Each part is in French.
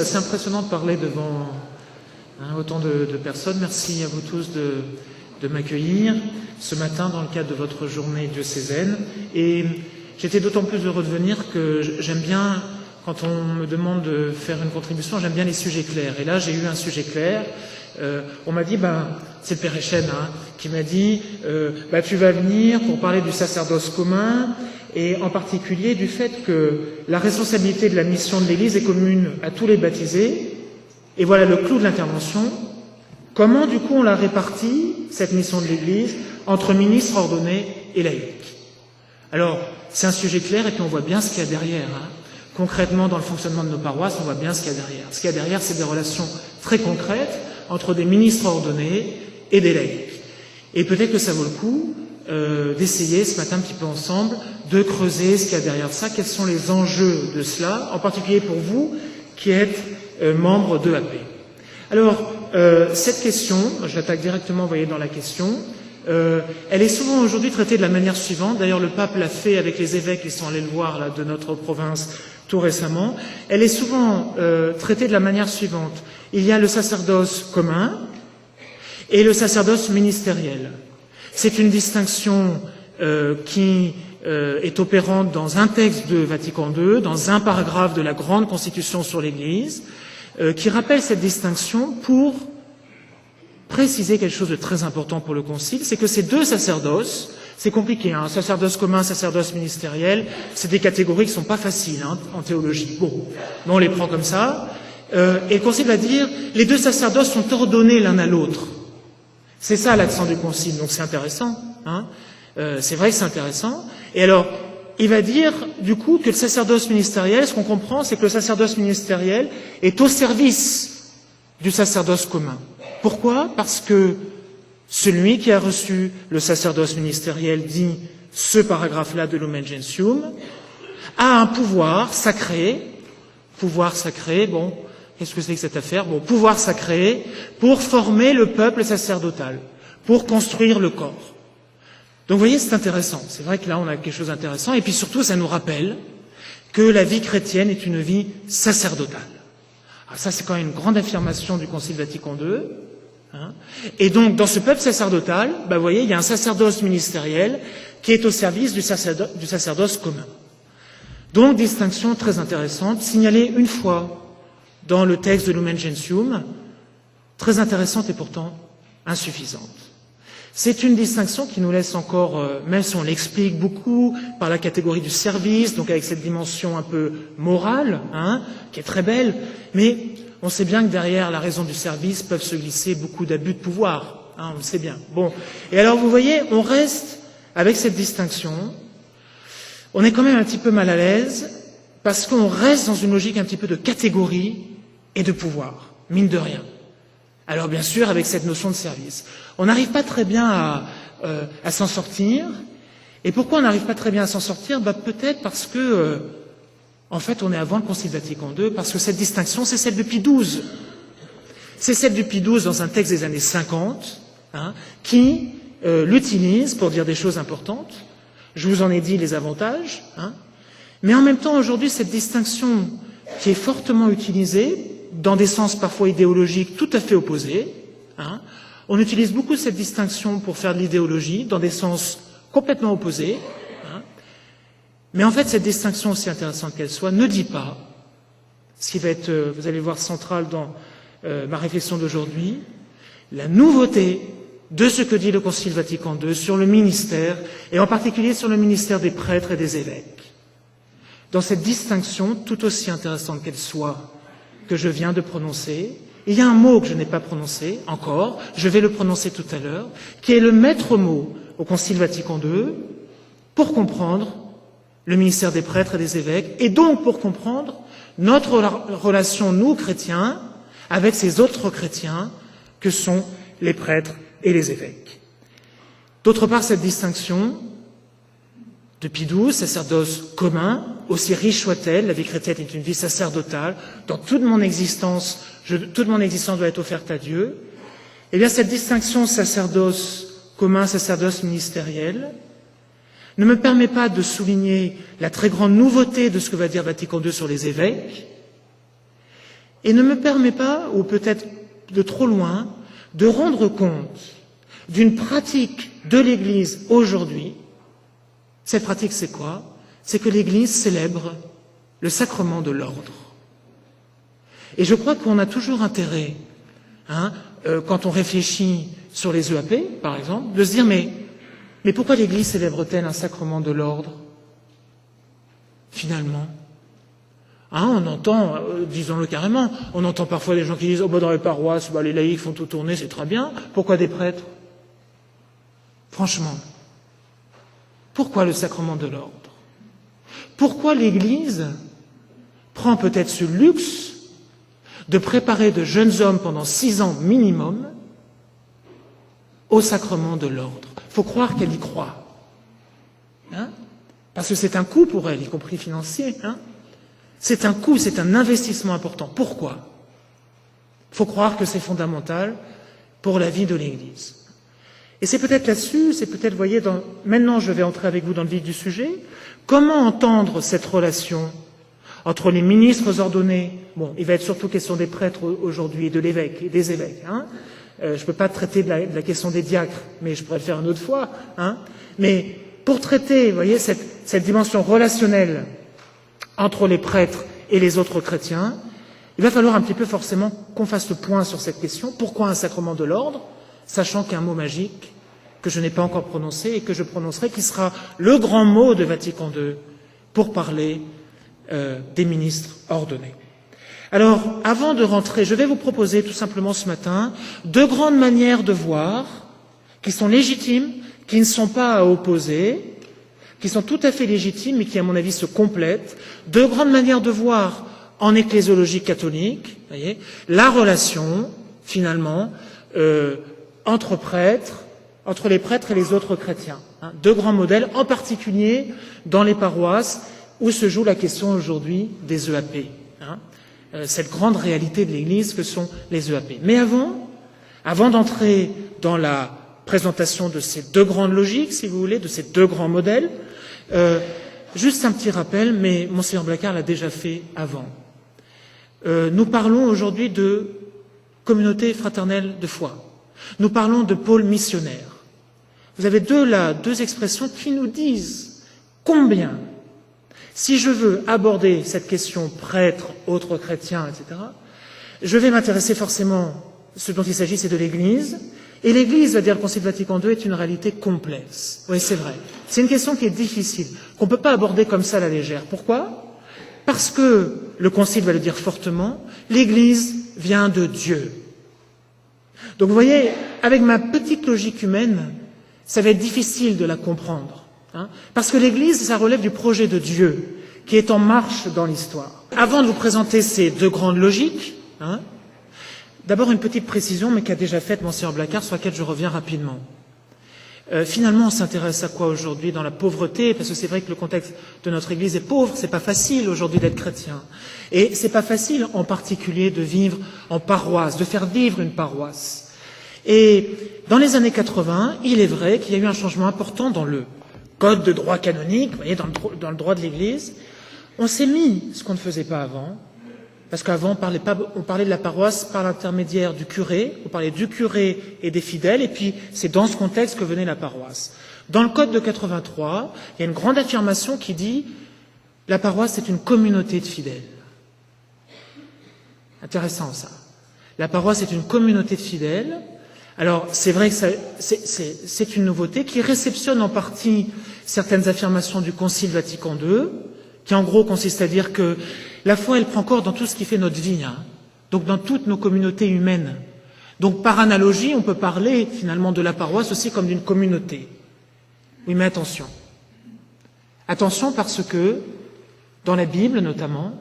C'est impressionnant de parler devant autant de personnes. Merci à vous tous de m'accueillir ce matin dans le cadre de votre journée diocésaine. Et j'étais d'autant plus heureux de venir que j'aime bien, quand on me demande de faire une contribution, j'aime bien les sujets clairs. Et là, j'ai eu un sujet clair. On m'a dit, c'est le Père Echenne qui m'a dit, tu vas venir pour parler du sacerdoce commun, et en particulier du fait que la responsabilité de la mission de l'Église est commune à tous les baptisés. Et voilà le clou de l'intervention. Comment, du coup, on la répartit, cette mission de l'Église, entre ministres ordonnés et laïcs? Alors, c'est un sujet clair, et puis on voit bien ce qu'il y a derrière. Concrètement, dans le fonctionnement de nos paroisses, on voit bien ce qu'il y a derrière. Ce qu'il y a derrière, c'est des relations très concrètes entre des ministres ordonnés et des laïcs. Et peut-être que ça vaut le coup d'essayer ce matin un petit peu ensemble de creuser ce qu'il y a derrière ça, quels sont les enjeux de cela, en particulier pour vous qui êtes membres de AP. Alors, cette question, je l'attaque directement, vous voyez, dans la question, elle est souvent aujourd'hui traitée de la manière suivante. D'ailleurs, le pape l'a fait avec les évêques qui sont allés le voir là, de notre province tout récemment. Elle est souvent traitée de la manière suivante. Il y a le sacerdoce commun et le sacerdoce ministériel. C'est une distinction qui est opérante dans un texte de Vatican II, dans un paragraphe de la grande Constitution sur l'Église, qui rappelle cette distinction pour préciser quelque chose de très important pour le Concile, c'est que ces deux sacerdoces, c'est compliqué, sacerdoce commun, sacerdoce ministériel, c'est des catégories qui ne sont pas faciles en théologie. Bon, mais on les prend comme ça. Et le Concile va dire, les deux sacerdoces sont ordonnés l'un à l'autre. C'est ça l'accent du Concile, donc c'est intéressant. C'est vrai que c'est intéressant. Et alors, il va dire, du coup, que le sacerdoce ministériel, ce qu'on comprend, c'est que le sacerdoce ministériel est au service du sacerdoce commun. Pourquoi? Parce que celui qui a reçu le sacerdoce ministériel, dit ce paragraphe-là de Lumen Gentium, a un pouvoir sacré, bon, qu'est-ce que c'est que cette affaire? Bon, pouvoir sacré pour former le peuple sacerdotal, pour construire le corps. Donc vous voyez, c'est intéressant. C'est vrai que là, on a quelque chose d'intéressant. Et puis surtout, ça nous rappelle que la vie chrétienne est une vie sacerdotale. Alors ça, c'est quand même une grande affirmation du Concile Vatican II. Et donc, dans ce peuple sacerdotal, vous voyez, il y a un sacerdoce ministériel qui est au service du sacerdoce commun. Donc, distinction très intéressante, signalée une fois dans le texte de Lumen Gentium, très intéressante et pourtant insuffisante. C'est une distinction qui nous laisse encore, même si on l'explique beaucoup par la catégorie du service, donc avec cette dimension un peu morale, qui est très belle, mais on sait bien que derrière la raison du service peuvent se glisser beaucoup d'abus de pouvoir, on le sait bien. Bon, et alors vous voyez, on reste avec cette distinction, on est quand même un petit peu mal à l'aise, parce qu'on reste dans une logique un petit peu de catégorie et de pouvoir, mine de rien. Alors bien sûr, avec cette notion de service. On n'arrive pas très bien à s'en sortir. Et pourquoi on n'arrive pas très bien à s'en sortir? Peut-être parce que, en fait, on est avant le Concile Vatican II, parce que cette distinction, c'est celle de Pie XII. C'est celle de Pie XII dans un texte des années 50, qui l'utilise pour dire des choses importantes. Je vous en ai dit les avantages. Mais en même temps, aujourd'hui, cette distinction qui est fortement utilisée, dans des sens parfois idéologiques tout à fait opposés. On utilise beaucoup cette distinction pour faire de l'idéologie, dans des sens complètement opposés. Mais en fait, cette distinction, aussi intéressante qu'elle soit, ne dit pas, ce qui va être, vous allez voir, central dans ma réflexion d'aujourd'hui, la nouveauté de ce que dit le Concile Vatican II sur le ministère, et en particulier sur le ministère des prêtres et des évêques. Dans cette distinction, tout aussi intéressante qu'elle soit, que je viens de prononcer, il y a un mot que je n'ai pas prononcé encore, je vais le prononcer tout à l'heure, qui est le maître mot au Concile Vatican II pour comprendre le ministère des prêtres et des évêques, et donc pour comprendre notre relation, nous, chrétiens, avec ces autres chrétiens que sont les prêtres et les évêques. D'autre part, cette distinction de Pie XII, sacerdoce commun, aussi riche soit-elle, la vie chrétienne est une vie sacerdotale, dans toute mon existence doit être offerte à Dieu. Eh bien, cette distinction sacerdoce commun, sacerdoce ministériel, ne me permet pas de souligner la très grande nouveauté de ce que va dire Vatican II sur les évêques, et ne me permet pas, ou peut-être de trop loin, de rendre compte d'une pratique de l'Église aujourd'hui. Cette pratique, c'est quoi? C'est que l'Église célèbre le sacrement de l'ordre. Et je crois qu'on a toujours intérêt, quand on réfléchit sur les EAP, par exemple, de se dire mais pourquoi l'Église célèbre-t-elle un sacrement de l'ordre, finalement? On entend, disons-le carrément, on entend parfois des gens qui disent « Oh, dans les paroisses, les laïcs font tout tourner, c'est très bien. Pourquoi des prêtres ?» Franchement, pourquoi le sacrement de l'ordre? Pourquoi l'Église prend peut-être ce luxe de préparer de jeunes hommes pendant 6 ans minimum au sacrement de l'ordre? Il faut croire qu'elle y croit. Parce que c'est un coût pour elle, y compris financier. C'est un coût, c'est un investissement important. Pourquoi? Il faut croire que c'est fondamental pour la vie de l'Église. Et c'est peut-être là-dessus, c'est peut-être, vous voyez, maintenant je vais entrer avec vous dans le vif du sujet, comment entendre cette relation entre les ministres ordonnés, il va être surtout question des prêtres aujourd'hui et de l'évêque et des évêques. Je ne peux pas traiter de la question des diacres, mais je pourrais le faire une autre fois. Mais pour traiter, vous voyez, cette dimension relationnelle entre les prêtres et les autres chrétiens, il va falloir un petit peu forcément qu'on fasse le point sur cette question. Pourquoi un sacrement de l'ordre, sachant qu'il y a un mot magique que je n'ai pas encore prononcé et que je prononcerai, qui sera le grand mot de Vatican II pour parler des ministres ordonnés. Alors, avant de rentrer, je vais vous proposer tout simplement ce matin 2 grandes manières de voir, qui sont légitimes, qui ne sont pas à opposer, qui sont tout à fait légitimes et qui, à mon avis, se complètent. 2 grandes manières de voir en ecclésiologie catholique, voyez, la relation, finalement, entre les prêtres et les autres chrétiens. 2 grands modèles, en particulier dans les paroisses où se joue la question aujourd'hui des EAP. Cette grande réalité de l'Église que sont les EAP. Mais avant d'entrer dans la présentation de ces 2 grandes logiques, si vous voulez, de ces 2 grands modèles, juste un petit rappel, mais Monseigneur Blacard l'a déjà fait avant. Nous parlons aujourd'hui de communauté fraternelle de foi. Nous parlons de pôle missionnaire. Vous avez 2 expressions qui nous disent combien, si je veux aborder cette question prêtre, autres chrétiens, etc., je vais m'intéresser forcément, ce dont il s'agit, c'est de l'Église. Et l'Église, va dire le Concile Vatican II, est une réalité complexe. Oui, c'est vrai. C'est une question qui est difficile, qu'on ne peut pas aborder comme ça à la légère. Pourquoi? Parce que, le Concile va le dire fortement, l'Église vient de Dieu. Donc vous voyez, avec ma petite logique humaine, ça va être difficile de la comprendre. Parce que l'Église, ça relève du projet de Dieu, qui est en marche dans l'histoire. Avant de vous présenter ces 2 grandes logiques, d'abord une petite précision, mais qu'a déjà faite Monseigneur Blacard, sur laquelle je reviens rapidement. Finalement, on s'intéresse à quoi aujourd'hui dans la pauvreté? Parce que c'est vrai que le contexte de notre Église est pauvre, c'est pas facile aujourd'hui d'être chrétien. Et c'est pas facile en particulier de vivre en paroisse, de faire vivre une paroisse. Et dans les années 80, il est vrai qu'il y a eu un changement important dans le code de droit canonique, vous voyez, dans le droit de l'Église. On s'est mis ce qu'on ne faisait pas avant, parce qu'avant on parlait de la paroisse par l'intermédiaire du curé, on parlait du curé et des fidèles, et puis c'est dans ce contexte que venait la paroisse. Dans le code de 83, il y a une grande affirmation qui dit « la paroisse est une communauté de fidèles ». Intéressant ça. La paroisse est une communauté de fidèles. Alors, c'est vrai que c'est une nouveauté qui réceptionne en partie certaines affirmations du Concile Vatican II, qui en gros consiste à dire que la foi, elle prend corps dans tout ce qui fait notre vie, donc dans toutes nos communautés humaines. Donc par analogie, on peut parler finalement de la paroisse aussi comme d'une communauté. Oui, mais attention. Attention parce que, dans la Bible notamment,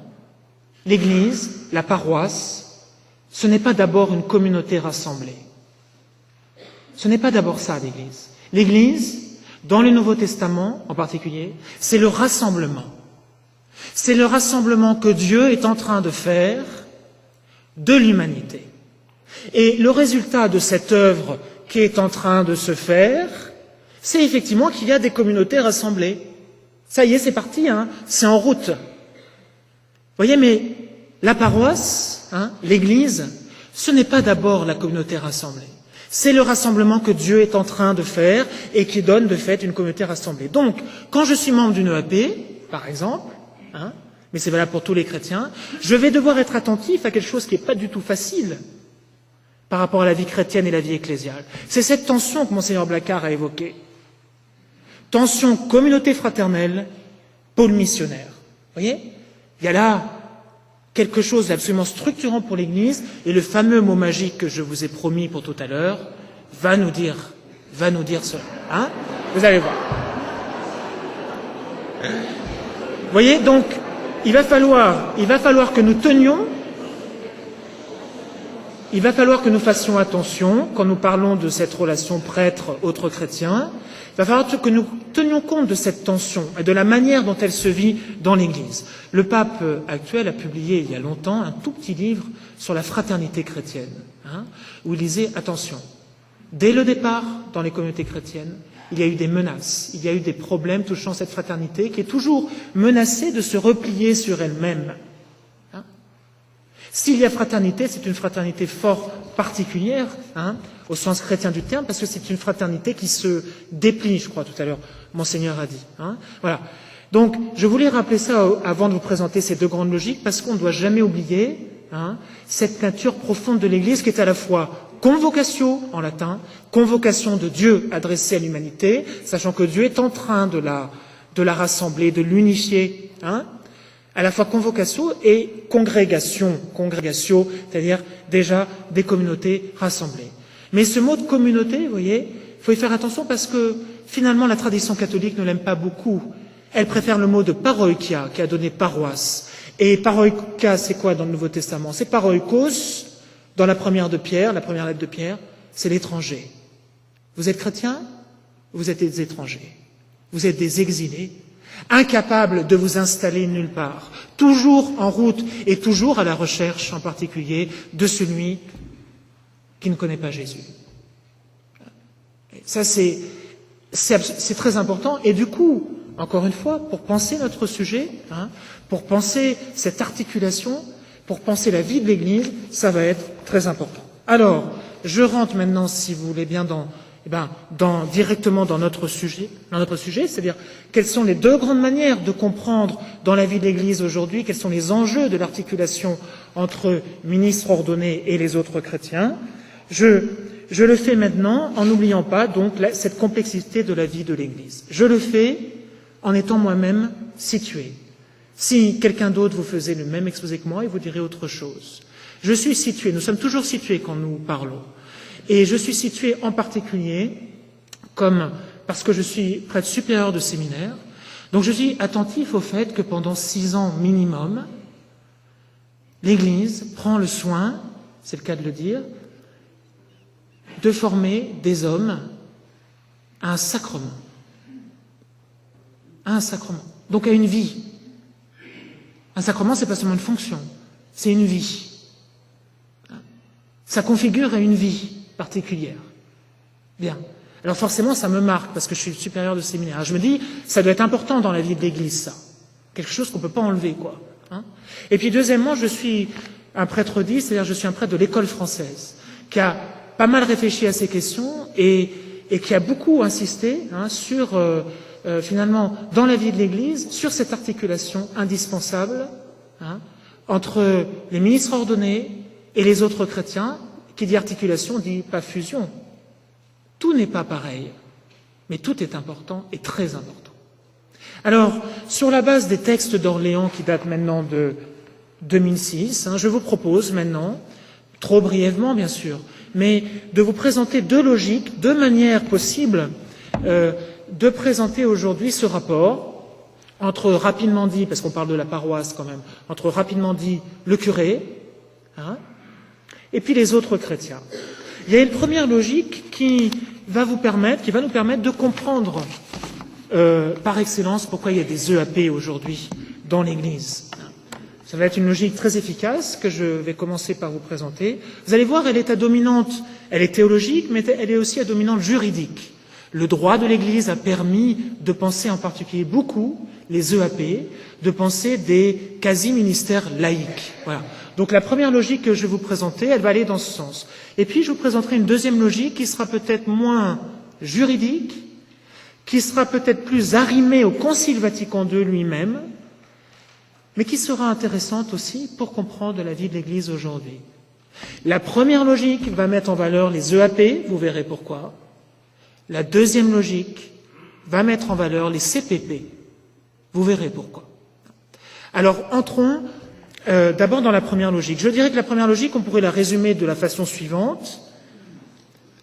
l'Église, la paroisse, ce n'est pas d'abord une communauté rassemblée. Ce n'est pas d'abord ça, l'Église. L'Église, dans le Nouveau Testament en particulier, c'est le rassemblement. C'est le rassemblement que Dieu est en train de faire de l'humanité. Et le résultat de cette œuvre qui est en train de se faire, c'est effectivement qu'il y a des communautés rassemblées. Ça y est, c'est parti, c'est en route. Vous voyez, mais la paroisse, l'Église, ce n'est pas d'abord la communauté rassemblée. C'est le rassemblement que Dieu est en train de faire et qui donne de fait une communauté rassemblée. Donc, quand je suis membre d'une EAP, par exemple, mais c'est valable pour tous les chrétiens, je vais devoir être attentif à quelque chose qui n'est pas du tout facile par rapport à la vie chrétienne et la vie ecclésiale. C'est cette tension que Monseigneur Blacard a évoquée. Tension communauté fraternelle, pôle missionnaire. Vous voyez? Il y a là quelque chose d'absolument structurant pour l'Église, et le fameux mot magique que je vous ai promis pour tout à l'heure va nous dire cela. Vous allez voir. Vous voyez, donc, il va falloir que nous fassions attention quand nous parlons de cette relation prêtre-autres chrétiens. Il va falloir que nous tenions compte de cette tension et de la manière dont elle se vit dans l'Église. Le pape actuel a publié il y a longtemps un tout petit livre sur la fraternité chrétienne, où il disait, attention, dès le départ dans les communautés chrétiennes, il y a eu des menaces, il y a eu des problèmes touchant cette fraternité qui est toujours menacée de se replier sur elle-même. S'il y a fraternité, c'est une fraternité fort particulière, au sens chrétien du terme, parce que c'est une fraternité qui se déplie, je crois, tout à l'heure, Monseigneur a dit. Voilà. Donc, je voulais rappeler ça avant de vous présenter ces deux grandes logiques, parce qu'on ne doit jamais oublier cette nature profonde de l'Église qui est à la fois convocatio, en latin, convocation de Dieu adressée à l'humanité, sachant que Dieu est en train de la rassembler, de l'unifier, à la fois convocatio et congrégatio, c'est-à-dire déjà des communautés rassemblées. Mais ce mot de communauté, vous voyez, il faut y faire attention parce que finalement la tradition catholique ne l'aime pas beaucoup. Elle préfère le mot de paroikia, qui a donné paroisse. Et paroikia, c'est quoi dans le Nouveau Testament? C'est paroikos, dans la première lettre de Pierre, c'est l'étranger. Vous êtes chrétien? Vous êtes des étrangers. Vous êtes des exilés, incapables de vous installer nulle part, toujours en route et toujours à la recherche, en particulier, de celui qui ne connaît pas Jésus. Ça, c'est très important. Et du coup, encore une fois, pour penser notre sujet, pour penser cette articulation, pour penser la vie de l'Église, ça va être très important. Alors, je rentre maintenant, si vous voulez bien, directement dans notre sujet, c'est-à-dire quelles sont les deux grandes manières de comprendre dans la vie de l'Église aujourd'hui, quels sont les enjeux de l'articulation entre ministres ordonnés et les autres chrétiens. Je le fais maintenant en n'oubliant pas donc cette complexité de la vie de l'Église. Je le fais en étant moi-même situé. Si quelqu'un d'autre vous faisait le même exposé que moi, il vous dirait autre chose. Je suis situé, nous sommes toujours situés quand nous parlons. Et je suis situé en particulier parce que je suis prêtre supérieur de séminaire, donc je suis attentif au fait que pendant 6 ans minimum, l'Église prend le soin, c'est le cas de le dire, de former des hommes à un sacrement. À un sacrement. Donc à une vie. Un sacrement, c'est pas seulement une fonction, c'est une vie. Ça configure à une vie particulière. Bien. Alors forcément, ça me marque, parce que je suis le supérieur de séminaire. Alors je me dis, ça doit être important dans la vie de l'Église, ça. Quelque chose qu'on ne peut pas enlever, quoi. Et puis deuxièmement, je suis un prêtre dit, c'est-à-dire je suis un prêtre de l'école française, qui a pas mal réfléchi à ces questions et qui a beaucoup insisté sur, finalement, dans la vie de l'Église, sur cette articulation indispensable entre les ministres ordonnés et les autres chrétiens. Qui dit articulation dit pas fusion. Tout n'est pas pareil, mais tout est important et très important. Alors, sur la base des textes d'Orléans qui datent maintenant de 2006, je vous propose maintenant, trop brièvement bien sûr, mais de vous présenter deux logiques, deux manières possibles de présenter aujourd'hui ce rapport entre, rapidement dit, parce qu'on parle de la paroisse quand même, entre rapidement dit le curé, et puis les autres chrétiens. Il y a une première logique qui va nous permettre de comprendre par excellence pourquoi il y a des EAP aujourd'hui dans l'Église. Ça va être une logique très efficace que je vais commencer par vous présenter. Vous allez voir, elle est à dominante, elle est théologique, mais elle est aussi à dominante juridique. Le droit de l'Église a permis de penser en particulier beaucoup les EAP, de penser des quasi-ministères laïques. Voilà. Donc la première logique que je vais vous présenter, elle va aller dans ce sens. Et puis je vous présenterai une deuxième logique qui sera peut-être moins juridique, qui sera peut-être plus arrimée au Concile Vatican II lui-même, mais qui sera intéressante aussi pour comprendre la vie de l'Église aujourd'hui. La première logique va mettre en valeur les EAP, vous verrez pourquoi. La deuxième logique va mettre en valeur les CPP, vous verrez pourquoi. Alors entrons d'abord dans la première logique. Je dirais que la première logique, on pourrait la résumer de la façon suivante.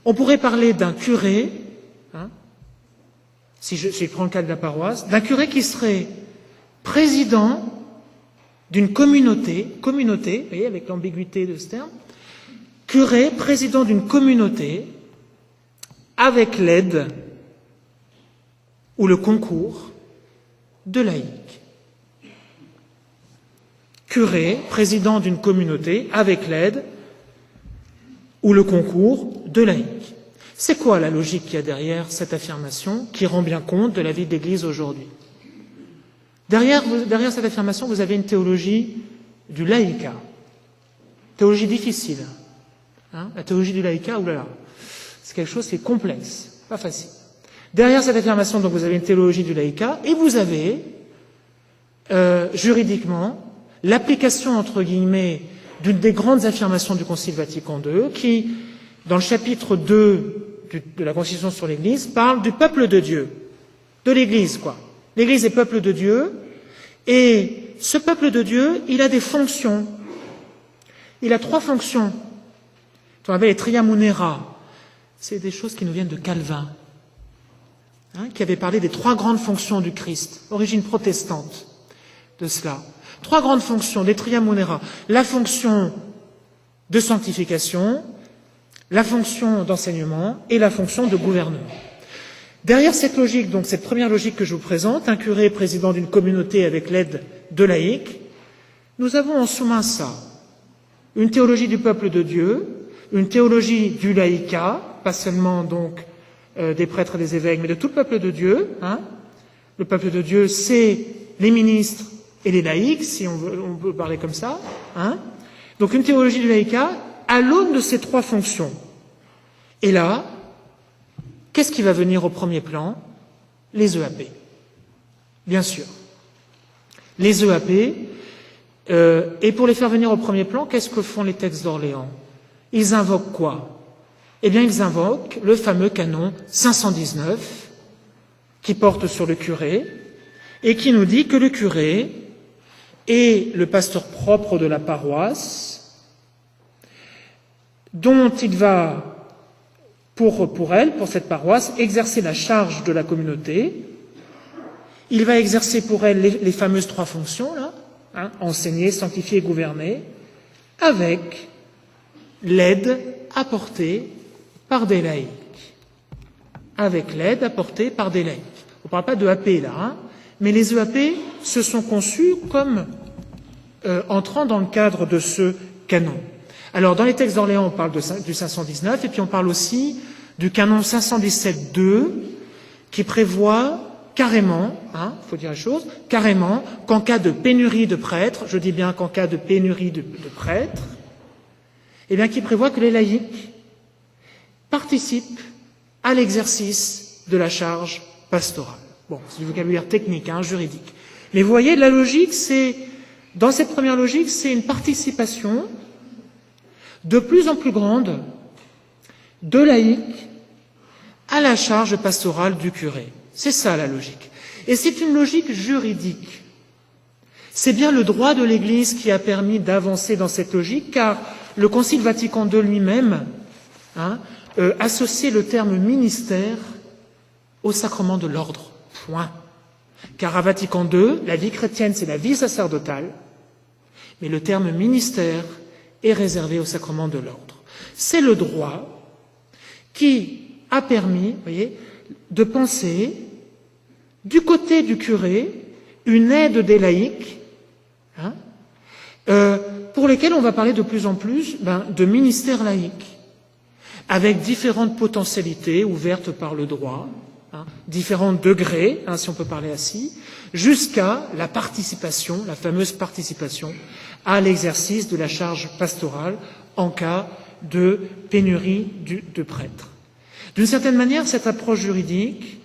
On pourrait parler d'un curé, si je prends le cas de la paroisse, d'un curé qui serait président d'une communauté, vous voyez, avec l'ambiguïté de ce terme, curé, président d'une communauté, avec l'aide ou le concours de laïcs. Curé, président d'une communauté, avec l'aide ou le concours de laïcs. C'est quoi la logique qu'il y a derrière cette affirmation qui rend bien compte de la vie de l'Église aujourd'hui? Derrière cette affirmation, vous avez une théologie du laïcat. Théologie difficile. La théologie du laïcat, oulala, c'est quelque chose qui est complexe, pas facile. Derrière cette affirmation, donc, vous avez une théologie du laïcat, et vous avez, juridiquement, l'application, entre guillemets, d'une des grandes affirmations du Concile Vatican II, qui, dans le chapitre 2 de la Constitution sur l'Église, parle du peuple de Dieu, de l'Église, quoi. L'Église est peuple de Dieu, et ce peuple de Dieu, il a des fonctions. Il a 3 fonctions. On appelle les tria munera. C'est des choses qui nous viennent de Calvin, qui avait parlé des 3 grandes fonctions du Christ, origine protestante de cela. 3 grandes fonctions, des tria munera. La fonction de sanctification, la fonction d'enseignement et la fonction de gouvernement. Derrière cette logique, donc cette première logique que je vous présente, un curé président d'une communauté avec l'aide de laïcs, nous avons en sous-main ça. Une théologie du peuple de Dieu, une théologie du laïcat, pas seulement donc des prêtres et des évêques, mais de tout le peuple de Dieu. Le peuple de Dieu, c'est les ministres et les laïcs, si on peut parler comme ça. Donc une théologie du laïcat à l'aune de ces 3 fonctions. Et là, qu'est-ce qui va venir au premier plan? Les EAP. Bien sûr. Les EAP, et pour les faire venir au premier plan, qu'est-ce que font les textes d'Orléans? Ils invoquent quoi? Eh bien, ils invoquent le fameux canon 519, qui porte sur le curé, et qui nous dit que le curé est le pasteur propre de la paroisse, dont il va pour cette paroisse, exercer la charge de la communauté. Il va exercer pour elle les fameuses 3 fonctions, là, enseigner, sanctifier et gouverner, avec l'aide apportée par des laïcs. Avec l'aide apportée par des laïcs. On ne parle pas de AP là, mais les EAP se sont conçus comme entrant dans le cadre de ce canon. Alors, dans les textes d'Orléans, on parle du 519, et puis on parle aussi du canon 517-2, qui prévoit carrément, faut dire la chose, carrément, qu'en cas de pénurie de prêtres, je dis bien qu'en cas de pénurie de prêtres, eh bien, qui prévoit que les laïcs participent à l'exercice de la charge pastorale. Bon, c'est du vocabulaire technique, juridique. Mais vous voyez, la logique, dans cette première logique, c'est une participation de plus en plus grande de laïcs à la charge pastorale du curé. C'est ça la logique. Et c'est une logique juridique. C'est bien le droit de l'Église qui a permis d'avancer dans cette logique, car le Concile Vatican II lui-même associait le terme ministère au sacrement de l'ordre. Point. Car à Vatican II, la vie chrétienne, c'est la vie sacerdotale, mais le terme ministère est réservé au sacrement de l'ordre. C'est le droit qui a permis, vous voyez, de penser, du côté du curé, une aide des laïcs, pour lesquels on va parler de plus en plus de ministères laïques, avec différentes potentialités ouvertes par le droit, différents degrés, si on peut parler ainsi, jusqu'à la participation, la fameuse participation à l'exercice de la charge pastorale en cas de pénurie de prêtres. D'une certaine manière, cette approche juridique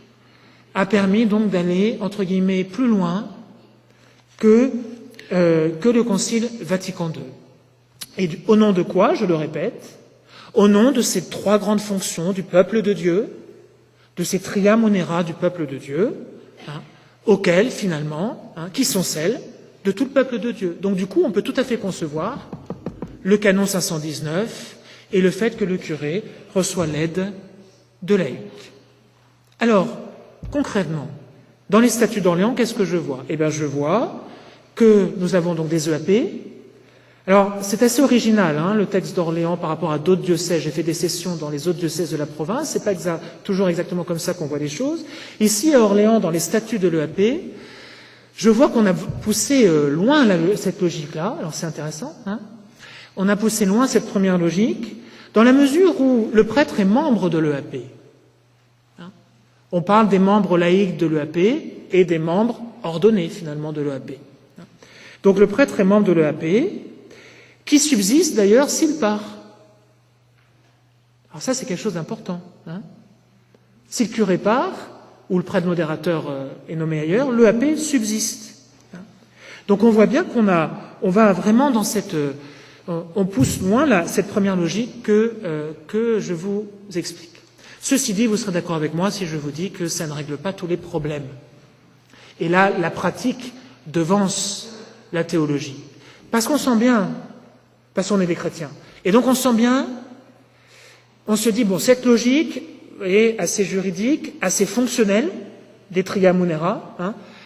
a permis donc d'aller, entre guillemets, plus loin que le Concile Vatican II. Et au nom de quoi, je le répète, au nom de ces trois grandes fonctions du peuple de Dieu, de ces tria munera du peuple de Dieu, auxquelles, finalement, qui sont celles de tout le peuple de Dieu. Donc, du coup, on peut tout à fait concevoir le canon 519 et le fait que le curé reçoit l'aide de laïcs. Alors, concrètement, dans les statuts d'Orléans, qu'est-ce que je vois? Eh bien, je vois que nous avons donc des EAP. Alors, c'est assez original, le texte d'Orléans par rapport à d'autres diocèses. J'ai fait des sessions dans les autres diocèses de la province. C'est pas toujours exactement comme ça qu'on voit les choses. Ici, à Orléans, dans les statuts de l'EAP, je vois qu'on a poussé loin cette logique-là. Alors, c'est intéressant. On a poussé loin cette première logique, dans la mesure où le prêtre est membre de l'EAP. On parle des membres laïcs de l'EAP et des membres ordonnés, finalement, de l'EAP. Donc, le prêtre est membre de l'EAP, qui subsiste d'ailleurs s'il part. Alors ça, c'est quelque chose d'important. Si le curé part, ou le prêtre modérateur est nommé ailleurs, l'EAP subsiste. Donc on voit bien on va vraiment dans cette... on pousse loin cette première logique que je vous explique. Ceci dit, vous serez d'accord avec moi si je vous dis que ça ne règle pas tous les problèmes. Et là, la pratique devance la théologie. Parce qu'on sent bien, parce qu'on est des chrétiens. Et donc on sent bien, on se dit, bon, cette logique est assez juridique, assez fonctionnelle, des tria munera,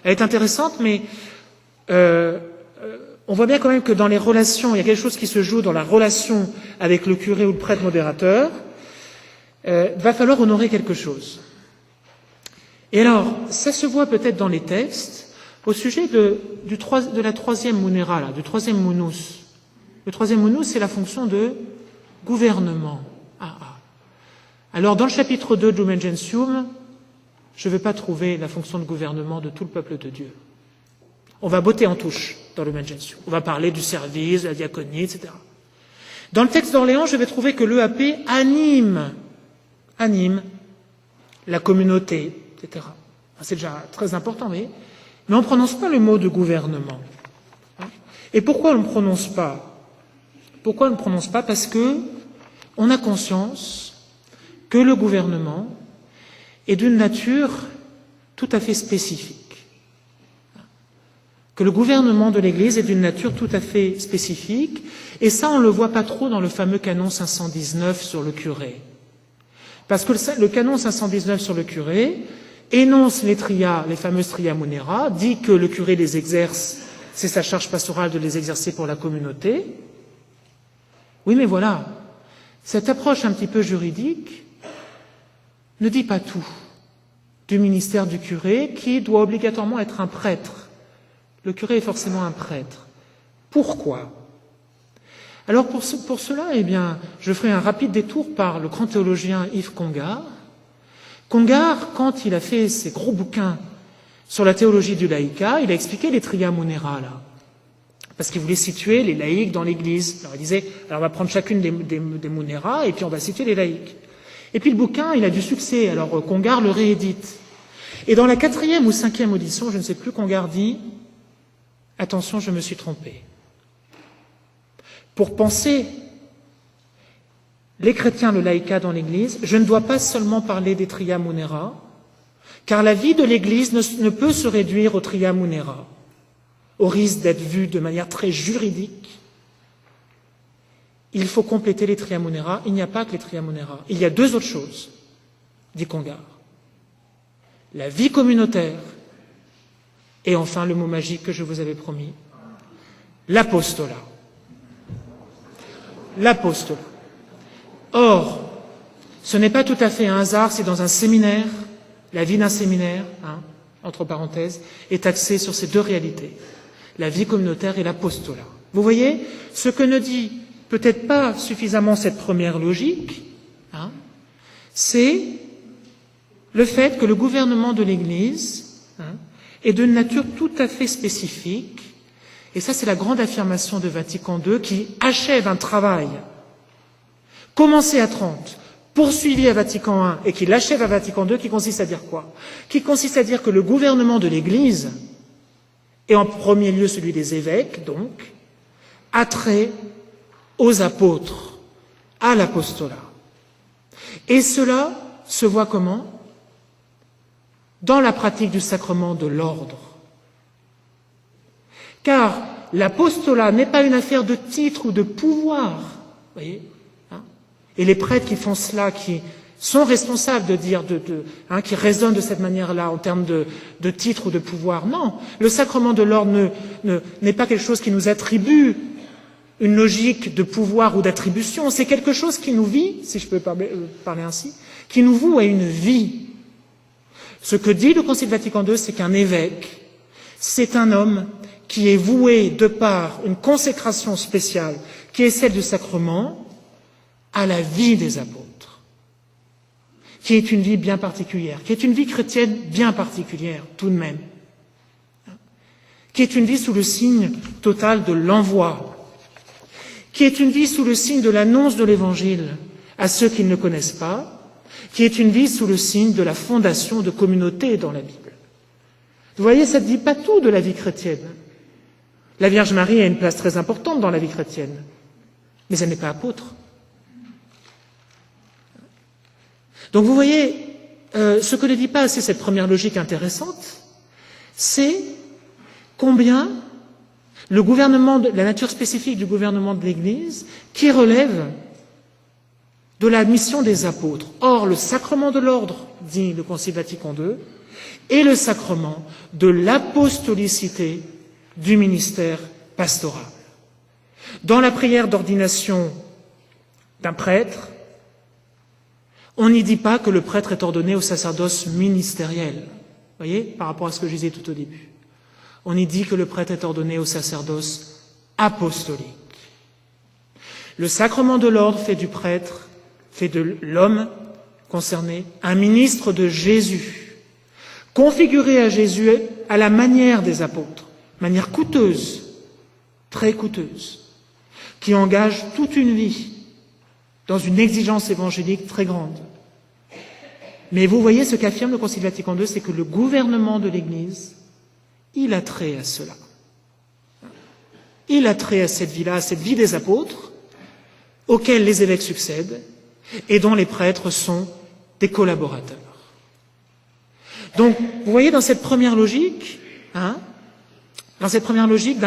elle est intéressante, mais on voit bien quand même que dans les relations, il y a quelque chose qui se joue dans la relation avec le curé ou le prêtre modérateur, va falloir honorer quelque chose. Et alors, ça se voit peut-être dans les textes, au sujet de la troisième munera, du troisième munus. Le troisième munus, c'est la fonction de gouvernement. Alors, dans le chapitre 2 de Lumen Gentium, je ne vais pas trouver la fonction de gouvernement de tout le peuple de Dieu. On va botter en touche dans Lumen Gentium. On va parler du service, de la diaconie, etc. Dans le texte d'Orléans, je vais trouver que l'EAP anime la communauté, etc. C'est déjà très important, mais on ne prononce pas le mot de gouvernement. Et pourquoi on ne le prononce pas? Pourquoi on ne le prononce pas? Parce que on a conscience que le gouvernement est d'une nature tout à fait spécifique. Que le gouvernement de l'Église est d'une nature tout à fait spécifique, et ça on ne le voit pas trop dans le fameux canon 519 sur le curé. Parce que le canon 519 sur le curé énonce les fameuses tria munera, dit que le curé les exerce, c'est sa charge pastorale de les exercer pour la communauté. Oui, mais voilà, cette approche un petit peu juridique ne dit pas tout du ministère du curé, qui doit obligatoirement être un prêtre. Le curé est forcément un prêtre. Pourquoi? Alors pour cela, eh bien, je ferai un rapide détour par le grand théologien Yves Congar. Congar, quand il a fait ses gros bouquins sur la théologie du laïcat, il a expliqué les tria munera, là. Parce qu'il voulait situer les laïcs dans l'Église. Alors il disait, alors on va prendre chacune des munera, et puis on va situer les laïcs. Et puis le bouquin, il a du succès, alors Congar le réédite. Et dans la 4e ou 5e audition, je ne sais plus, Congar dit, attention, je me suis trompé. Pour penser les chrétiens, le laïcat dans l'Église, je ne dois pas seulement parler des tria munera, car la vie de l'Église ne peut se réduire aux tria munera, au risque d'être vue de manière très juridique. Il faut compléter les tria munera. Il n'y a pas que les tria munera. Il y a deux autres choses, dit Congar. La vie communautaire et enfin le mot magique que je vous avais promis, l'apostolat. L'apostolat. Or, ce n'est pas tout à fait un hasard si dans un séminaire, la vie d'un séminaire, entre parenthèses, est axée sur ces deux réalités, la vie communautaire et l'apostolat. Vous voyez, ce que ne dit peut-être pas suffisamment cette première logique, c'est le fait que le gouvernement de l'Église est de nature tout à fait spécifique, et ça c'est la grande affirmation de Vatican II qui achève un travail commencé à Trente, poursuivi à Vatican I et qui l'achève à Vatican II, qui consiste à dire quoi? Qui consiste à dire que le gouvernement de l'Église, et en premier lieu celui des évêques donc, a trait aux apôtres, à l'apostolat. Et cela se voit comment? Dans la pratique du sacrement de l'ordre. Car l'apostolat n'est pas une affaire de titre ou de pouvoir, voyez, et les prêtres qui font cela, qui sont responsables de dire, qui raisonnent de cette manière-là en termes de titre ou de pouvoir. Non, le sacrement de l'ordre n'est pas quelque chose qui nous attribue une logique de pouvoir ou d'attribution, c'est quelque chose qui nous vit, si je peux parler ainsi, qui nous voue à une vie. Ce que dit le Concile Vatican II, c'est qu'un évêque, c'est un homme qui est voué de par une consécration spéciale, qui est celle du sacrement, à la vie des apôtres, qui est une vie bien particulière, qui est une vie chrétienne bien particulière, tout de même, qui est une vie sous le signe total de l'envoi, qui est une vie sous le signe de l'annonce de l'Évangile à ceux qui ne le connaissent pas, qui est une vie sous le signe de la fondation de communautés dans la Bible. Vous voyez, ça ne dit pas tout de la vie chrétienne. La Vierge Marie a une place très importante dans la vie chrétienne, mais elle n'est pas apôtre. Donc vous voyez, ce que ne dit pas assez cette première logique intéressante, c'est combien le gouvernement, la nature spécifique du gouvernement de l'Église, qui relève de la mission des apôtres. Or, le sacrement de l'ordre, dit le Concile Vatican II, est le sacrement de l'apostolicité du ministère pastoral. Dans la prière d'ordination d'un prêtre, on n'y dit pas que le prêtre est ordonné au sacerdoce ministériel. Vous voyez, par rapport à ce que je disais tout au début. On y dit que le prêtre est ordonné au sacerdoce apostolique. Le sacrement de l'ordre fait du prêtre, fait de l'homme concerné, un ministre de Jésus, configuré à Jésus à la manière des apôtres, manière coûteuse, très coûteuse, qui engage toute une vie dans une exigence évangélique très grande. Mais vous voyez, ce qu'affirme le Concile Vatican II, c'est que le gouvernement de l'Église, il a trait à cela. Il a trait à cette vie-là, à cette vie des apôtres, auxquels les évêques succèdent, et dont les prêtres sont des collaborateurs. Donc, vous voyez, dans cette première logique, d'un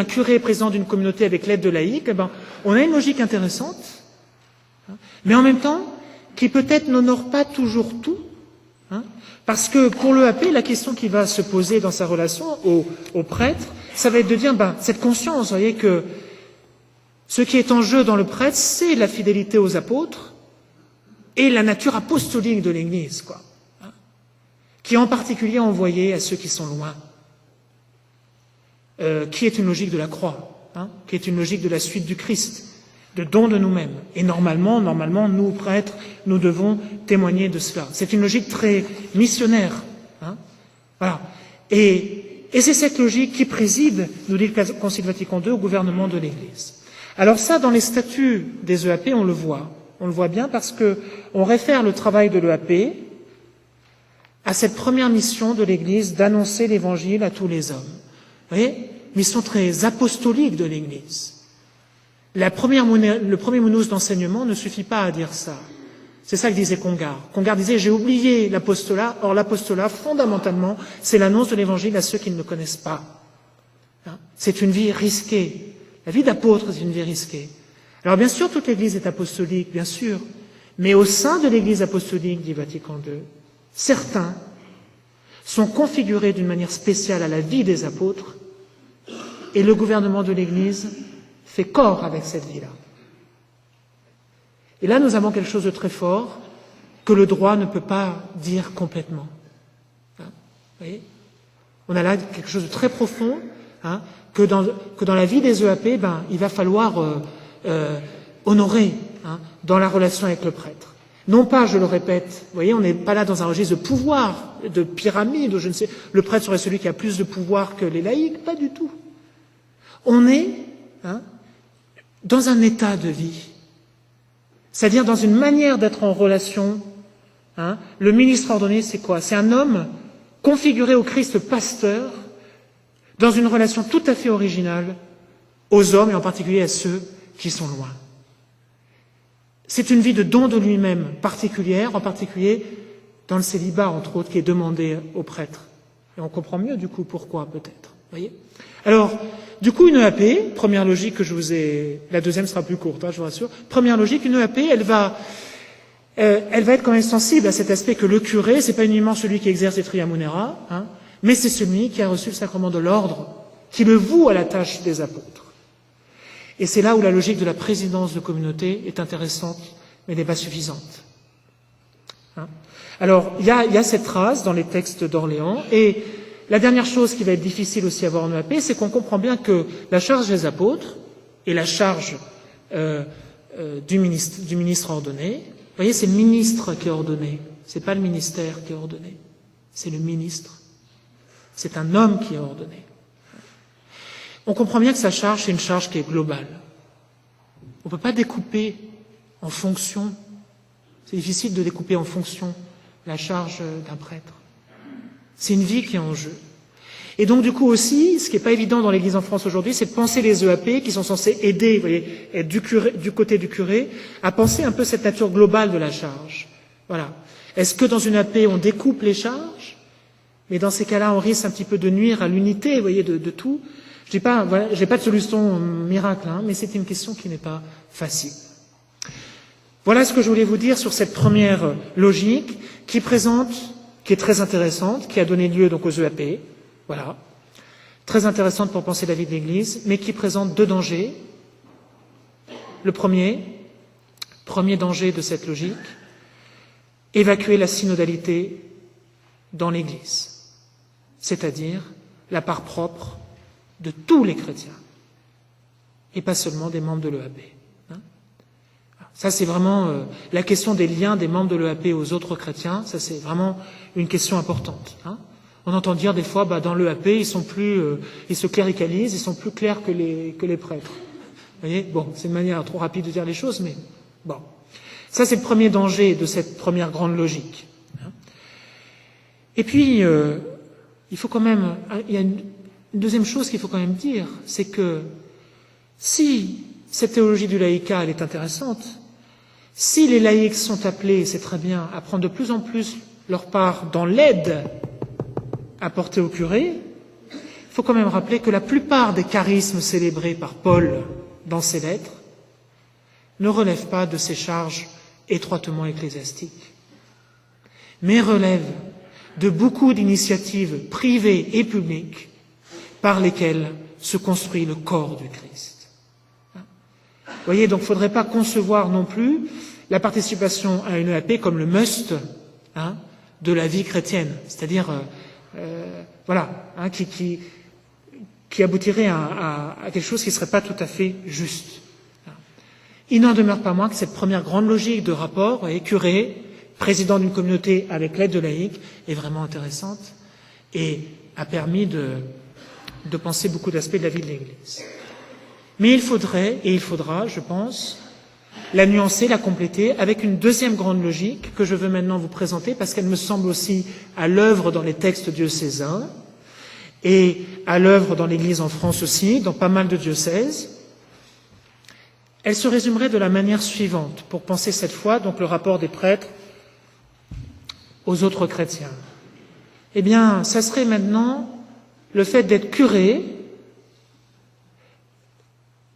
curé président d'une communauté avec l'aide de laïcs, on a une logique intéressante, mais en même temps, qui peut-être n'honore pas toujours tout, parce que pour l'EAP, la question qui va se poser dans sa relation au prêtre, ça va être de dire, cette conscience, vous voyez, que ce qui est en jeu dans le prêtre, c'est la fidélité aux apôtres et la nature apostolique de l'Église, qui est en particulier envoyée à ceux qui sont loin, qui est une logique de la croix, qui est une logique de la suite du Christ, de don de nous-mêmes. Et normalement, nous, prêtres, nous devons témoigner de cela. C'est une logique très missionnaire. Voilà. Et c'est cette logique qui préside, nous dit le Concile Vatican II, au gouvernement de l'Église. Alors ça, dans les statuts des EAP, on le voit. On le voit bien parce que on réfère le travail de l'EAP à cette première mission de l'Église d'annoncer l'Évangile à tous les hommes. Vous voyez, mission très apostolique de l'Église. Le premier monus d'enseignement ne suffit pas à dire ça. C'est ça que disait Congar. Congar disait, j'ai oublié l'apostolat. Or, l'apostolat, fondamentalement, c'est l'annonce de l'Évangile à ceux qui ne le connaissent pas. C'est une vie risquée. La vie d'apôtre, c'est une vie risquée. Alors, bien sûr, toute l'Église est apostolique, bien sûr. Mais au sein de l'Église apostolique, dit Vatican II, certains sont configurés d'une manière spéciale à la vie des apôtres, et le gouvernement de l'Église fait corps avec cette vie-là. Et là, nous avons quelque chose de très fort que le droit ne peut pas dire complètement. Vous voyez ? On a là quelque chose de très profond, que dans la vie des EAP, il va falloir honorer dans la relation avec le prêtre. Non pas, je le répète, vous voyez, on n'est pas là dans un registre de pouvoir, de pyramide, ou je ne sais, le prêtre serait celui qui a plus de pouvoir que les laïcs, pas du tout. On est dans un état de vie, c'est-à-dire dans une manière d'être en relation. Le ministre ordonné, c'est quoi? C'est un homme configuré au Christ pasteur, dans une relation tout à fait originale aux hommes et en particulier à ceux qui sont loin. C'est une vie de don de lui-même particulière, en particulier dans le célibat, entre autres, qui est demandé aux prêtres. Et on comprend mieux, du coup, pourquoi, peut-être. Voyez ? Alors, du coup, une EAP, première logique que je vous ai... La deuxième sera plus courte, je vous rassure. Première logique, une EAP, elle va être quand même sensible à cet aspect que le curé, c'est pas uniquement celui qui exerce les triamunera, mais c'est celui qui a reçu le sacrement de l'ordre, qui le voue à la tâche des apôtres. Et c'est là où la logique de la présidence de communauté est intéressante, mais n'est pas suffisante. Alors, il y a cette trace dans les textes d'Orléans, et la dernière chose qui va être difficile aussi à voir en EAP, c'est qu'on comprend bien que la charge des apôtres et la charge du ministre ordonné, vous voyez, c'est le ministre qui est ordonné, c'est pas le ministère qui est ordonné, c'est le ministre. C'est un homme qui est ordonné. On comprend bien que sa charge, c'est une charge qui est globale. On ne peut pas découper en fonction. C'est difficile de découper en fonction la charge d'un prêtre. C'est une vie qui est en jeu. Et donc, du coup, aussi, ce qui n'est pas évident dans l'Église en France aujourd'hui, c'est de penser les EAP qui sont censés aider, vous voyez, être du côté du curé, à penser un peu cette nature globale de la charge. Voilà. Est-ce que dans une EAP, on découpe les charges? Mais dans ces cas-là, on risque un petit peu de nuire à l'unité, vous voyez, de tout. Je dis pas, voilà, j'ai pas de solution miracle, mais c'est une question qui n'est pas facile. Voilà ce que je voulais vous dire sur cette première logique qui est très intéressante, qui a donné lieu donc aux EAP, voilà, très intéressante pour penser la vie de l'Église, mais qui présente deux dangers. Le premier danger de cette logique, évacuer la synodalité dans l'Église, c'est-à-dire la part propre de tous les chrétiens, et pas seulement des membres de l'EAP. Ça, c'est vraiment la question des liens des membres de l'EAP aux autres chrétiens, ça c'est vraiment une question importante. On entend dire des fois, dans l'EAP, ils se cléricalisent, ils sont plus clairs que les prêtres. Vous voyez, bon, c'est une manière trop rapide de dire les choses, mais bon. Ça, c'est le premier danger de cette première grande logique. Et puis, il faut quand même, il y a une deuxième chose qu'il faut quand même dire, c'est que si cette théologie du laïcat, elle est intéressante, si les laïcs sont appelés, c'est très bien, à prendre de plus en plus leur part dans l'aide apportée au curé, il faut quand même rappeler que la plupart des charismes célébrés par Paul dans ses lettres ne relèvent pas de ses charges étroitement ecclésiastiques, mais relèvent de beaucoup d'initiatives privées et publiques par lesquelles se construit le corps du Christ. Vous voyez, donc il ne faudrait pas concevoir non plus la participation à une EAP comme le must de la vie chrétienne, c'est-à-dire qui aboutirait à quelque chose qui ne serait pas tout à fait juste. Il n'en demeure pas moins que cette première grande logique de rapport, voyez, curé, président d'une communauté avec l'aide de laïcs, est vraiment intéressante et a permis de penser beaucoup d'aspects de la vie de l'Église. Mais il faudra, je pense, la nuancer, la compléter avec une deuxième grande logique que je veux maintenant vous présenter parce qu'elle me semble aussi à l'œuvre dans les textes diocésains et à l'œuvre dans l'Église en France aussi, dans pas mal de diocèses. Elle se résumerait de la manière suivante, pour penser cette fois donc le rapport des prêtres aux autres chrétiens. Eh bien, ça serait maintenant le fait d'être curé,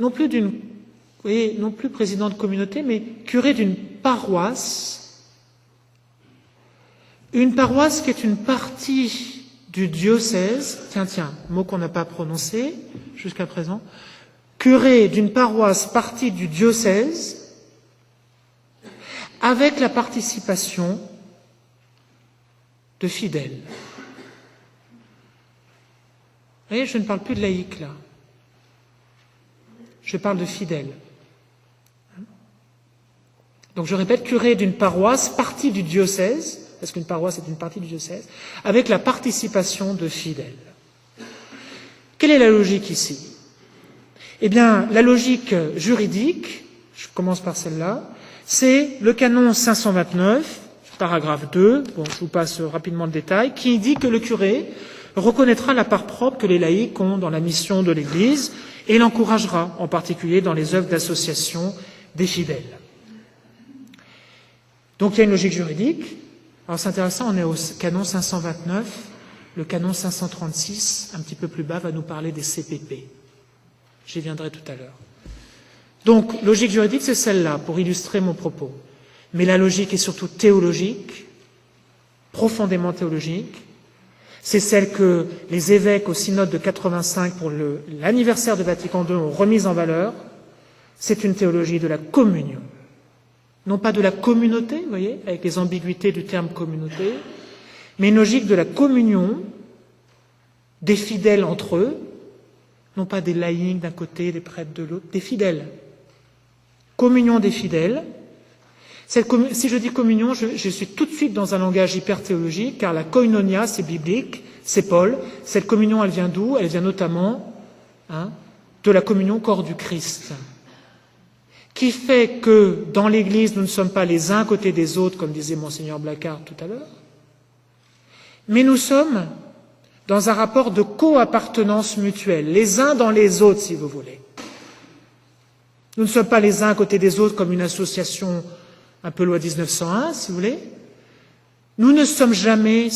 non plus président de communauté, mais curé d'une paroisse, une paroisse qui est une partie du diocèse, mot qu'on n'a pas prononcé jusqu'à présent, curé d'une paroisse partie du diocèse, avec la participation de fidèles. Vous voyez, je ne parle plus de laïcs là. Je parle de fidèles. Donc je répète, curé d'une paroisse, partie du diocèse, parce qu'une paroisse est une partie du diocèse, avec la participation de fidèles. Quelle est la logique ici? Eh bien, la logique juridique, je commence par celle-là, c'est le canon 529, paragraphe 2, bon, je vous passe rapidement le détail, qui dit que le curé reconnaîtra la part propre que les laïcs ont dans la mission de l'Église et l'encouragera, en particulier dans les œuvres d'association des fidèles. Donc il y a une logique juridique. Alors c'est intéressant, on est au canon 529, le canon 536, un petit peu plus bas, va nous parler des CPP. J'y viendrai tout à l'heure. Donc, logique juridique, c'est celle-là, pour illustrer mon propos. Mais la logique est surtout théologique, profondément théologique. C'est celle que les évêques au synode de 85 pour l'anniversaire de Vatican II ont remise en valeur. C'est une théologie de la communion. Non pas de la communauté, vous voyez, avec les ambiguïtés du terme communauté, mais une logique de la communion des fidèles entre eux, non pas des laïcs d'un côté, des prêtres de l'autre, des fidèles. Communion des fidèles. Si je dis communion, je suis tout de suite dans un langage hyper théologique, car la koinonia, c'est biblique, c'est Paul. Cette communion, elle vient d'où? Elle vient notamment de la communion corps du Christ, qui fait que dans l'Église, nous ne sommes pas les uns à côté des autres, comme disait Monseigneur Blacard tout à l'heure, mais nous sommes dans un rapport de co-appartenance mutuelle, les uns dans les autres, si vous voulez. Nous ne sommes pas les uns à côté des autres comme une association un peu loi 1901, si vous voulez. Nous ne sommes jamais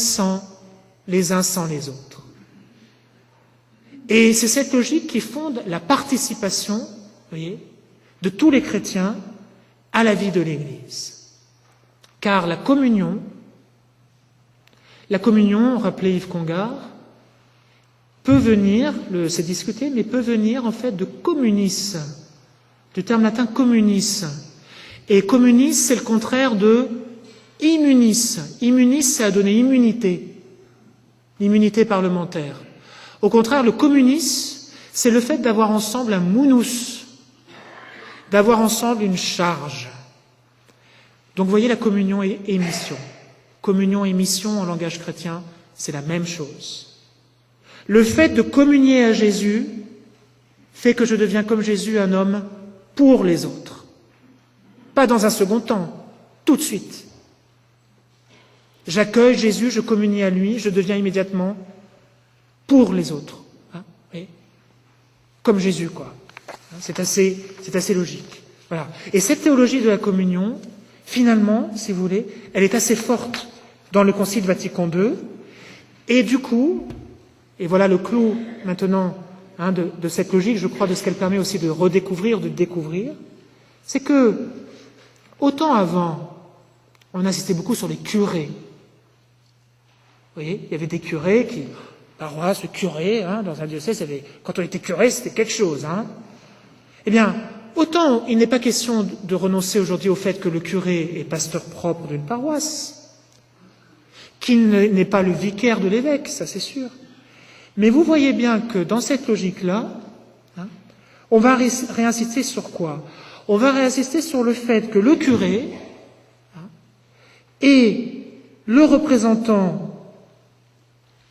les uns sans les autres. Et c'est cette logique qui fonde la participation, vous voyez, de tous les chrétiens à la vie de l'Église. Car la communion, rappelez Yves Congar, peut venir, c'est discuté, mais peut venir en fait de communis, du terme latin communis. Et communis, c'est le contraire de immunis. Immunis, c'est à donner immunité, l'immunité parlementaire. Au contraire, le communis, c'est le fait d'avoir ensemble un munus, d'avoir ensemble une charge. Donc vous voyez, la communion et mission. Communion et mission en langage chrétien, c'est la même chose. Le fait de communier à Jésus fait que je deviens comme Jésus un homme pour les autres. Pas dans un second temps, tout de suite. J'accueille Jésus, je communie à lui, je deviens immédiatement pour les autres. Et comme Jésus, quoi. C'est assez logique. Voilà. Et cette théologie de la communion, finalement, si vous voulez, elle est assez forte dans le Concile Vatican II. Et du coup, et voilà le clou maintenant de cette logique, je crois, de ce qu'elle permet aussi de redécouvrir, de découvrir, c'est que, autant avant, on insistait beaucoup sur les curés. Vous voyez, il y avait des curés qui, paroisse, le curé, dans un diocèse, quand on était curé, c'était quelque chose. Eh bien, autant il n'est pas question de renoncer aujourd'hui au fait que le curé est pasteur propre d'une paroisse, qu'il n'est pas le vicaire de l'évêque, ça c'est sûr. Mais vous voyez bien que dans cette logique-là, on va réinsister sur quoi? On va réinsister sur le fait que le curé est le représentant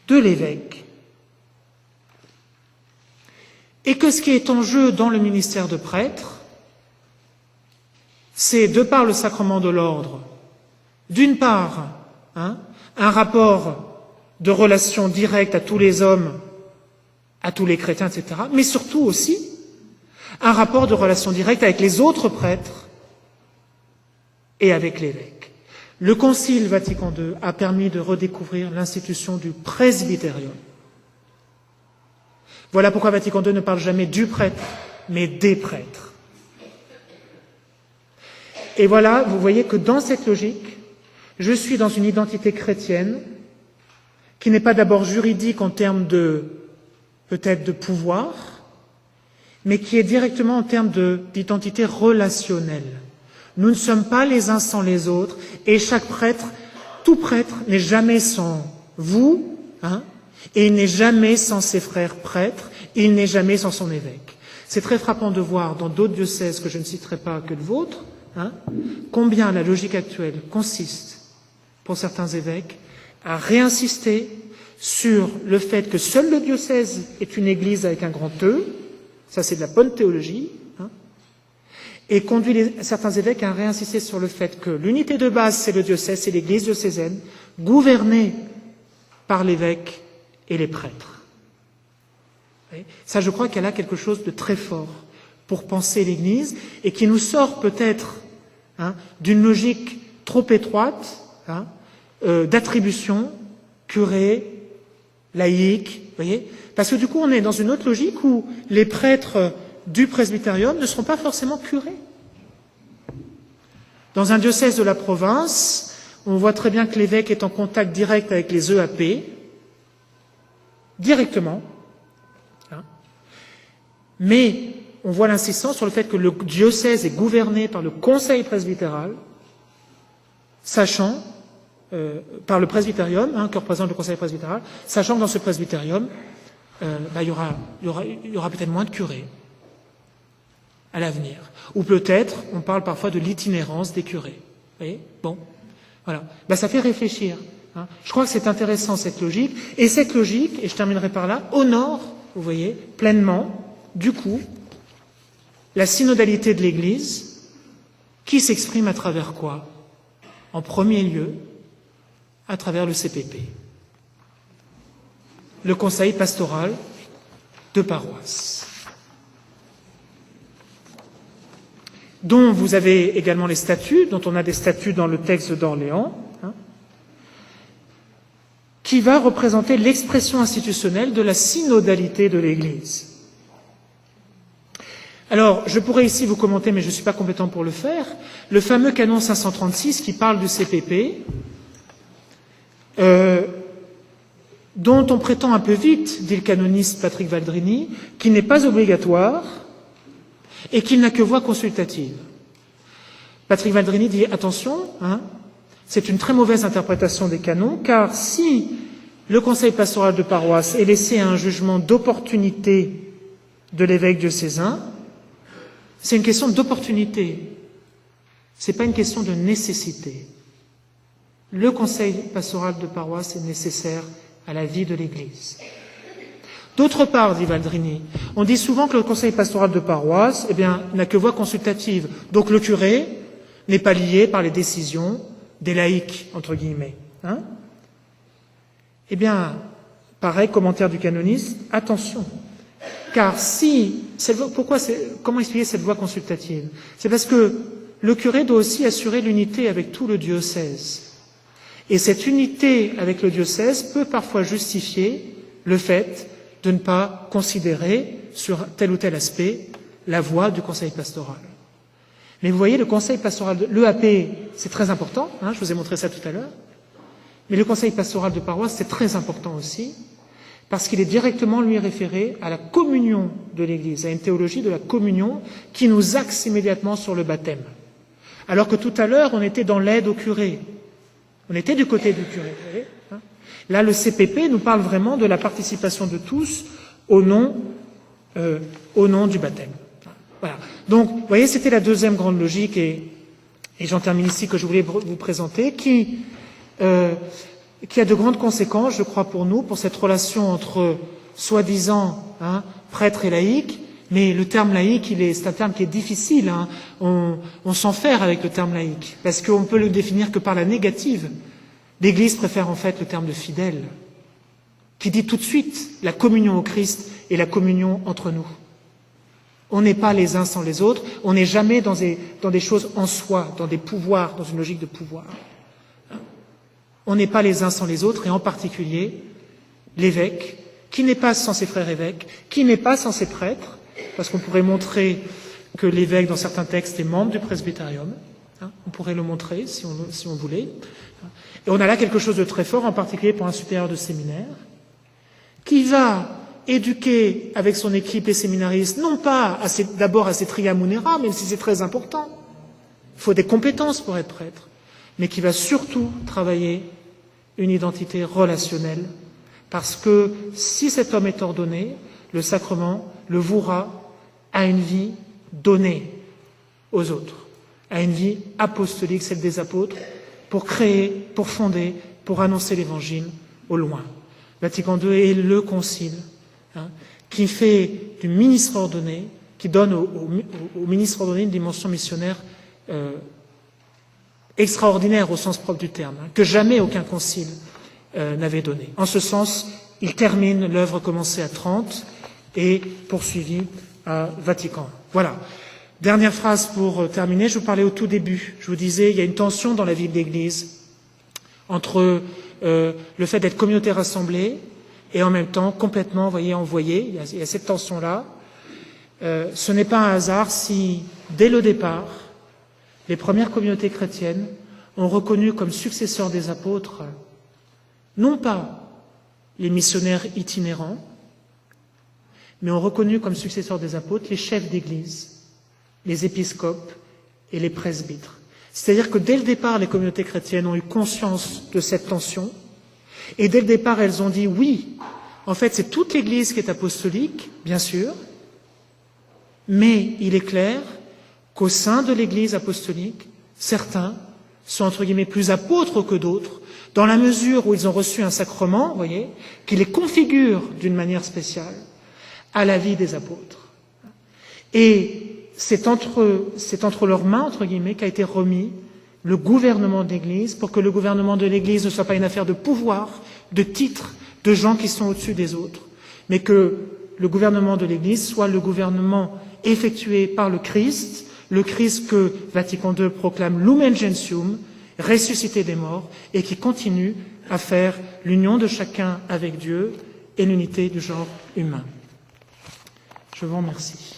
de l'évêque et que ce qui est en jeu dans le ministère de prêtre, c'est, de par le sacrement de l'ordre, d'une part, un rapport de relation directe à tous les hommes, à tous les chrétiens, etc., mais surtout aussi un rapport de relation directe avec les autres prêtres et avec l'évêque. Le Concile Vatican II a permis de redécouvrir l'institution du presbytérium. Voilà pourquoi Vatican II ne parle jamais du prêtre, mais des prêtres. Et voilà, vous voyez que dans cette logique, je suis dans une identité chrétienne qui n'est pas d'abord juridique en termes peut-être de pouvoir, mais qui est directement en termes d'identité relationnelle. Nous ne sommes pas les uns sans les autres, et chaque prêtre, tout prêtre n'est jamais sans vous, et il n'est jamais sans ses frères prêtres, et il n'est jamais sans son évêque. C'est très frappant de voir dans d'autres diocèses que je ne citerai pas que le vôtre, combien la logique actuelle consiste, pour certains évêques, à réinsister sur le fait que seul le diocèse est une église avec un grand E, ça c'est de la bonne théologie, et conduit certains évêques à réinsister sur le fait que l'unité de base c'est le diocèse, c'est l'église diocésaine, gouvernée par l'évêque et les prêtres. Ça, je crois qu'elle a quelque chose de très fort pour penser l'Église et qui nous sort peut-être d'une logique trop étroite d'attribution, curé, laïque, voyez, parce que du coup on est dans une autre logique où les prêtres du presbytérium ne seront pas forcément curés. Dans un diocèse de la province, on voit très bien que l'évêque est en contact direct avec les EAP, directement, mais on voit l'insistance sur le fait que le diocèse est gouverné par le conseil presbytéral, sachant, par le presbytérium, que représente le conseil presbytéral, sachant que dans ce presbytérium, il y aura peut-être moins de curés à l'avenir. Ou peut-être, on parle parfois de l'itinérance des curés. Vous voyez ? Bon, voilà. Ça fait réfléchir. Je crois que c'est intéressant cette logique. Et cette logique, et je terminerai par là, honore, vous voyez, pleinement, du coup, la synodalité de l'Église, qui s'exprime à travers quoi ? En premier lieu, à travers le CPP, le conseil pastoral de paroisse, dont vous avez également les statuts, dont on a des statuts dans le texte d'Orléans, qui va représenter l'expression institutionnelle de la synodalité de l'Église. Alors, je pourrais ici vous commenter, mais je ne suis pas compétent pour le faire, le fameux canon 536 qui parle du CPP, dont on prétend un peu vite, dit le canoniste Patrick Valdrini, qu'il n'est pas obligatoire et qu'il n'a que voix consultative. Patrick Valdrini dit attention, c'est une très mauvaise interprétation des canons, car si le conseil pastoral de paroisse est laissé à un jugement d'opportunité de l'évêque diocésain, c'est une question d'opportunité, ce n'est pas une question de nécessité. Le conseil pastoral de paroisse est nécessaire à la vie de l'Église. D'autre part, dit Valdrini, on dit souvent que le conseil pastoral de paroisse n'a que voix consultative, donc le curé n'est pas lié par les décisions des laïcs, entre guillemets. Pareil, commentaire du canoniste, attention, car comment expliquer cette voix consultative ? C'est parce que le curé doit aussi assurer l'unité avec tout le diocèse. Et cette unité avec le diocèse peut parfois justifier le fait de ne pas considérer sur tel ou tel aspect la voix du conseil pastoral. Mais vous voyez, le conseil pastoral, l'EAP, c'est très important, je vous ai montré ça tout à l'heure, mais le conseil pastoral de paroisse, c'est très important aussi, parce qu'il est directement, lui, référé à la communion de l'Église, à une théologie de la communion qui nous axe immédiatement sur le baptême. Alors que tout à l'heure, on était dans l'aide au curé. On était du côté du curé. Vous voyez, Là, le CPP nous parle vraiment de la participation de tous au nom du baptême. Voilà. Donc, vous voyez, c'était la deuxième grande logique, et j'en termine ici, que je voulais vous présenter, qui a de grandes conséquences, je crois, pour nous, pour cette relation entre soi-disant prêtre et laïc. Mais le terme laïc, c'est un terme qui est difficile. On s'enferre avec le terme laïc, parce qu'on ne peut le définir que par la négative. L'Église préfère en fait le terme de fidèle, qui dit tout de suite la communion au Christ et la communion entre nous. On n'est pas les uns sans les autres, on n'est jamais dans des choses en soi, dans des pouvoirs, dans une logique de pouvoir. On n'est pas les uns sans les autres, et en particulier l'évêque, qui n'est pas sans ses frères évêques, qui n'est pas sans ses prêtres, parce qu'on pourrait montrer que l'évêque, dans certains textes, est membre du presbytérium. On pourrait le montrer si on voulait. Et on a là quelque chose de très fort, en particulier pour un supérieur de séminaire, qui va éduquer avec son équipe les séminaristes, non pas d'abord à ses tria munera, même si c'est très important. Il faut des compétences pour être prêtre, mais qui va surtout travailler une identité relationnelle, parce que si cet homme est ordonné, le sacrement le vouera à une vie donnée aux autres, à une vie apostolique, celle des apôtres, pour créer, pour fonder, pour annoncer l'Évangile au loin. Vatican II est le concile qui fait du ministre ordonné, qui donne au ministre ordonné une dimension missionnaire extraordinaire au sens propre du terme, que jamais aucun concile n'avait donné. En ce sens, il termine l'œuvre commencée à Trente et poursuivie à Vatican. Voilà. Dernière phrase pour terminer. Je vous parlais au tout début. Je vous disais, il y a une tension dans la vie de l'Église entre le fait d'être communauté rassemblée et en même temps complètement, envoyé. Il y a cette tension-là. Ce n'est pas un hasard si, dès le départ, les premières communautés chrétiennes ont reconnu comme successeurs des apôtres non pas les missionnaires itinérants, mais ont reconnu comme successeurs des apôtres les chefs d'Église, les épiscopes et les presbytres. C'est-à-dire que dès le départ, les communautés chrétiennes ont eu conscience de cette tension, et dès le départ, elles ont dit oui, en fait, c'est toute l'Église qui est apostolique, bien sûr, mais il est clair qu'au sein de l'Église apostolique, certains sont entre guillemets plus apôtres que d'autres, dans la mesure où ils ont reçu un sacrement, vous voyez, qui les configure d'une manière spéciale à la vie des apôtres. Et c'est entre leurs mains, entre guillemets, qu'a été remis le gouvernement de l'Église, pour que le gouvernement de l'Église ne soit pas une affaire de pouvoir, de titres, de gens qui sont au-dessus des autres, mais que le gouvernement de l'Église soit le gouvernement effectué par le Christ que Vatican II proclame Lumen Gentium, ressuscité des morts, et qui continue à faire l'union de chacun avec Dieu et l'unité du genre humain. Je vous remercie.